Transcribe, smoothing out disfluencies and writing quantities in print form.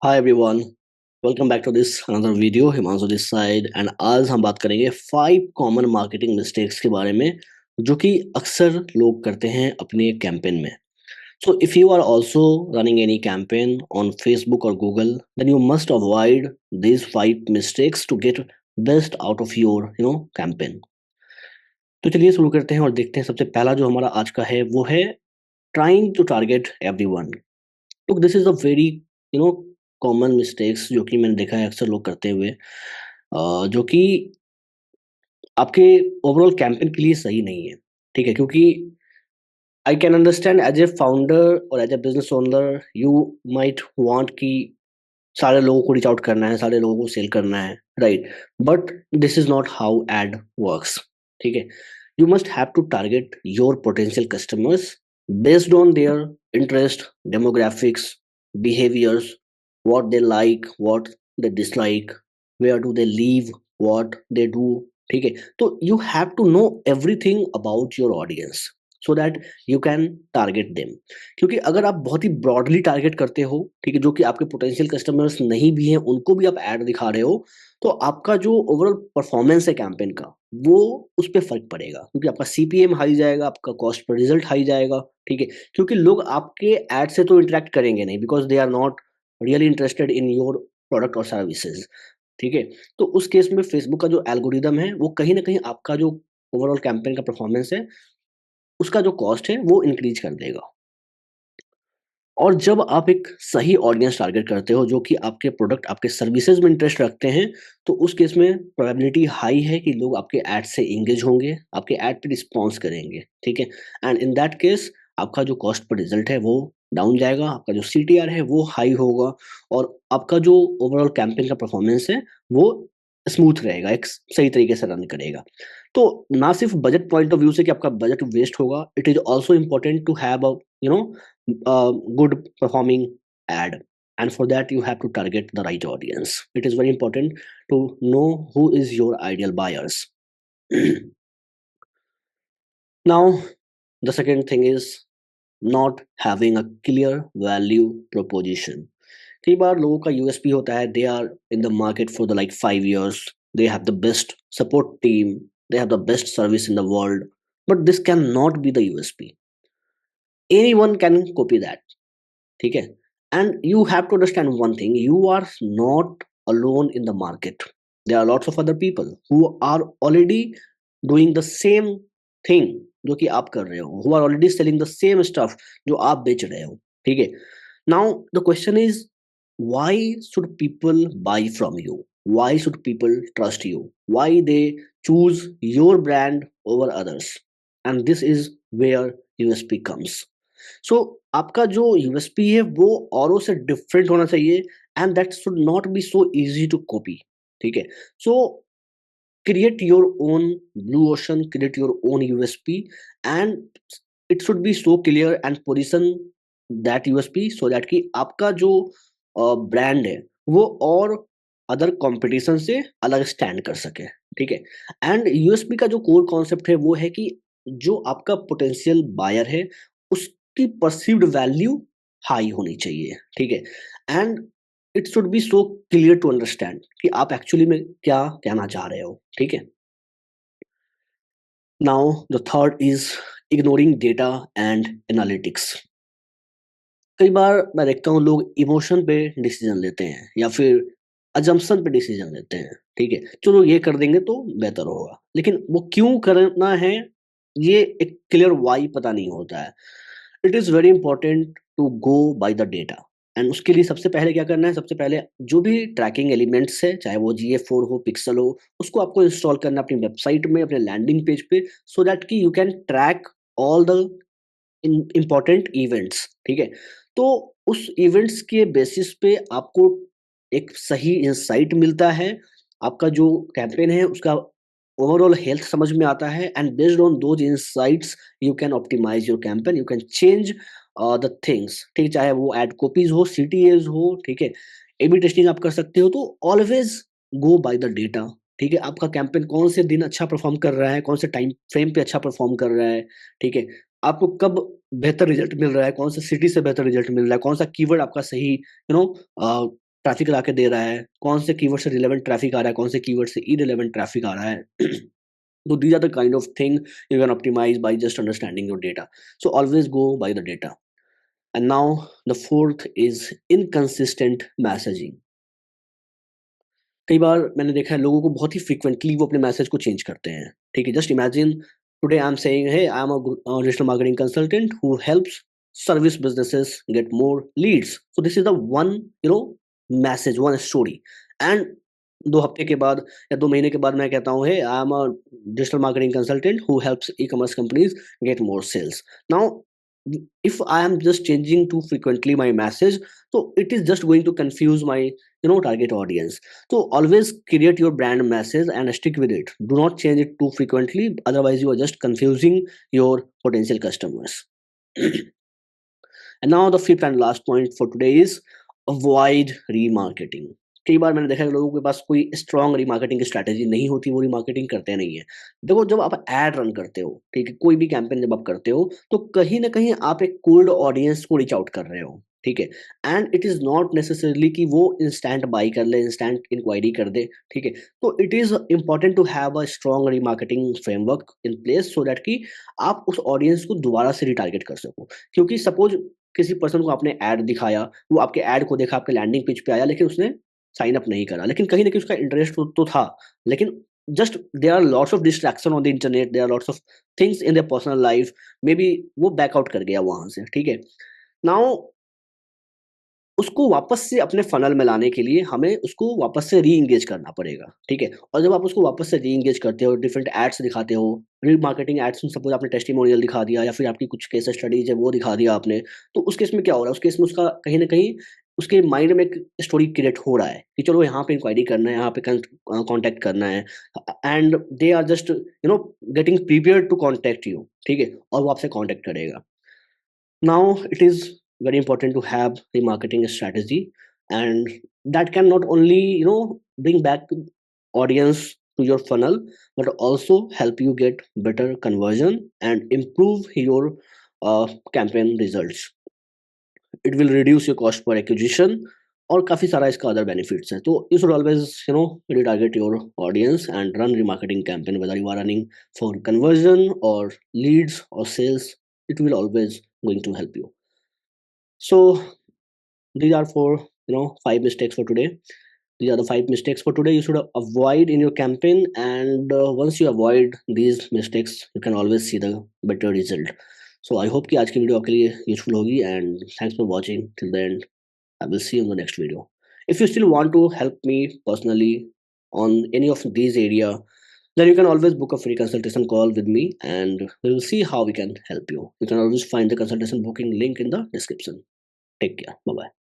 Hi everyone, welcome back to this another video. Himanshu this side and आज हम बात करेंगे 5 कॉमन मार्केटिंग मिस्टेक्स के बारे में जो कि अक्सर लोग करते हैं अपने कैंपेन में। So if you are also running any campaign on Facebook और Google then you must avoid these 5 mistakes to get best out of your campaign. तो चलिए शुरू करते हैं और देखते हैं। सबसे पहला जो हमारा आज का है वो है ट्राइंग टू टारगेट एवरीवन। तो this is a very you know common mistakes जो कि मैंने देखा है अक्सर लोग करते हुए, जो कि आपके ओवरऑल कैंपेन के लिए सही नहीं है। ठीक है, क्योंकि I can understand as a founder और as a business owner you might want कि सारे लोगों को रीच आउट करना है, सारे लोगों को सेल करना है, right? But this is not how ad works. ठीक है, you must have to target your potential customers based on their interest, demographics, behaviors, what they like, what they dislike, where do they live, what they do। ठीक है, तो you have to know everything about your audience so that you can target them। क्योंकि अगर आप बहुत ही broadly target करते हो, ठीक है, जो कि आपके पोटेंशियल कस्टमर्स नहीं भी हैं उनको भी आप ऐड दिखा रहे हो, तो आपका जो ओवरऑल परफॉर्मेंस है कैंपेन का वो उस पे फ़र्क पड़ेगा, क्योंकि आपका सीपीएम हाई जाएगा, आपका कॉस्ट पर रिज़ल्ट हाई जाएगा, ठीक है? क्योंकि लोग आपके ऐड से तो इंटरैक्ट करेंगे नहीं, because they are not really interested in your product और सर्विसेज़, ठीक है? तो उस केस में फ़ेसबुक का जो एल्गोरिदम है, वो कहीं न कहीं आपका जो ओवरऑल कैंपेन का परफॉर्मेंस है, उसका जो कॉस्ट है, वो इंक्रीज़ कर देगा। और जब आप एक सही ऑडियंस टारगेट करते हो जो कि आपके प्रोडक्ट, आपके सर्विसेज में इंटरेस्ट रखते हैं, तो उस केस में प्रोबेबिलिटी हाई है कि लोग आपके ऐड से एंगेज होंगे, आपके ऐड पे रिस्पॉन्स करेंगे, ठीक है? एंड इन दैट केस आपका जो कॉस्ट पर रिजल्ट है वो डाउन जाएगा, आपका जो सीटीआर है वो हाई होगा और आपका जो ओवरऑल कैंपेन का परफॉर्मेंस है वो स्मूथ रहेगा, एक सही तरीके से रन करेगा। तो ना सिर्फ बजट पॉइंट ऑफ व्यू से कि आपका बजट वेस्ट होगा, it is also important to have a you know good performing ad, and for that you have to target the right audience. It is very important to know who is your ideal buyers. Now the second thing is not having a clear value proposition। कई बार लोगों का USP होता है, they are in the market for the like 5 years, they have the best support team, they have the best service in the world, but this can not be the USP. Anyone can copy that, ठीक है? And you have to understand one thing, you are not alone in the market. There are lots of other people who are already doing the same thing जो कि आप कर रहे हो, who are already selling the same stuff जो आप बेच रहे हो, ठीक है? Now the question is, why should people buy from you? Why should people trust you? Why they choose your brand over others? And this is where USP comes. So आपका जो USP है वो औरों से डिफरेंट होना चाहिए, and that should not be so easy to copy, ठीक है? So create your own blue ocean, create your own USP, and it should be so clear and position that USP so that कि आपका जो brand है वो और other competition से अलग स्टैंड कर सके, ठीक है? एंड यूएसपी का जो कोर कॉन्सेप्ट है वो है कि जो आपका पोटेंशियल बायर है उसकी परसीव्ड वैल्यू हाई होनी चाहिए, ठीक है? And it should be so clear to understand कि आप एक्चुअली में क्या कहना चाह रहे हो, ठीक है? Now the third is ignoring data and analytics. कई बार मैं देखता हूँ लोग इमोशन पे डिसीजन लेते हैं या फिर अजम्पशन पे डिसीजन लेते हैं, ठीक है? चलो ये कर देंगे तो बेहतर होगा, लेकिन वो क्यों करना है ये एक क्लियर वाई पता नहीं होता है। It is very important to go by the data, and उसके लिए सबसे पहले क्या करना है, सबसे पहले जो भी ट्रैकिंग एलिमेंट्स है, चाहे वो GA4 हो, पिक्सल हो, उसको आपको इंस्टॉल करना है अपनी वेबसाइट में, अपने लैंडिंग पेज पे, सो दैट कि you can track all the important events, ठीक है? तो उस इवेंट्स के बेसिस पे आपको एक सही इंसाइट मिलता है, आपका जो कैंपेन है उसका ओवरऑल हेल्थ समझ में आता है, and based on those insights you can optimise your campaign, you can change the things, ठीक है? चाहे वो एड कॉपीज हो, सीटीएज हो, ठीक है? ए बी टेस्टिंग आप कर सकते हो, तो always go by the data, ठीक है? आपका कैंपेन कौन से दिन अच्छा परफॉर्म कर रहा है, कौन से टाइम फ्रेम पे अच्छा परफॉर्म कर रहा है, ठीक है? आपको कब बेहतर रिजल्ट मिल रहा है, कौन से सिटी से बेहतर रिजल्ट मिल रहा है, कौन सा कीवर्ड आपका सही ट्रैफिक ला के दे रहा है, कौन से कीवर्ड से रिलेवेंट ट्रैफिक आ रहा है, कौन से कीवर्ड से इररिलेवेंट ट्रैफिक आ रहा है. So these are the kind of thing you can optimize by just understanding your data. So always go by the data. And now the fourth is inconsistent messaging. कई बार मैंने देखा है लोगों को बहुत ही फ्रीक्वेंटली वो अपने मैसेज को चेंज करते हैं. ठीक है, just imagine today I am saying hey I am a digital marketing consultant who helps service businesses get more leads. So this is the one message, one story. And 2 हफ्ते के बाद या 2 महीने के बाद मैं कहता हूँ hey I am a digital marketing consultant who helps e commerce companies get more sales. Now if I am just changing too frequently my message, so it is just going to confuse my target audience. So always create your brand message and stick with it. Do not change it too frequently, otherwise you are just confusing your potential customers. And now the fifth and last point for today is avoid remarketing. कई बार मैंने देखा है लोगों के पास कोई strong remarketing की strategy नहीं होती, वो रीमार्केटिंग करते नहीं है. देखो, जब आप एड रन करते हो, ठीक है, कोई भी कैंपेन जब आप करते हो, तो कहीं ना कहीं आप एक कोल्ड ऑडियंस को रीच आउट कर रहे हो. ठीक है, and it is not necessarily कि वो इंस्टेंट बाई कर ले, इंस्टेंट इंक्वायरी कर दे. ठीक है, तो it is important to have a strong remarketing framework in place so that कि आप उस ऑडियंस को दोबारा से रिटारगेट कर सको. क्योंकि सपोज किसी पर्सन को आपने ऐड दिखाया, वो आपके ऐड को देखा, आपके लैंडिंग पेज पे आया, लेकिन उसने साइन अप नहीं करा, लेकिन कहीं न कहीं उसका इंटरेस्ट तो था, लेकिन just there are lots of distraction on the internet, there are lots of things in their personal life, maybe वो बैक आउट कर गया वहाँ से. ठीक है? नाउ उसको वापस से अपने फ़नल में लाने के लिए हमें उसको वापस से री-एंगेज करना पड़ेगा, ठीक है? और जब आप उसको वापस से री-एंगेज करते हो, डिफरेंट एड्स दिखाते हो, रीमार्केटिंग एड्स में सपोज़ आपने टेस्टिमोनियल दिखा दिया या फिर आपकी कुछ केस स्टडीज़ है वो दिखा दिया आपने, तो उस केस में क्या हो रहा है? उस केस में उसका कहीं न कहीं उसके माइंड में एक स्टोरी क्रिएट हो रहा है कि चलो यहाँ पे इंक्वायरी करना है, यहाँ पे कॉन्टैक्ट करना है, and they are just getting prepared to contact you, ठीक है? और वो आपसे कॉन्टैक्ट करेगा. Now it is very important to have a marketing strategy, and that can not only bring back audience to your funnel, but also help you get better conversion and improve your campaign results. It will reduce your cost per acquisition और काफ़ी सारा इसका other benefits है. तो you should always retarget your audience and run remarketing campaign, whether you are running for conversion or leads or sales. It will always going to help you. So these are for 5 mistakes for today. These are the 5 mistakes for today you should avoid in your campaign, and once you avoid these mistakes you can always see the better result. So I hope कि आज की video आपके लिए useful होगी, and thanks for watching till the end. I will see you in the next video. If you still want to help me personally on any of these area, then you can always book a free consultation call with me and we will see how we can help you. You can always find the consultation booking link in the description. Take care. Bye bye.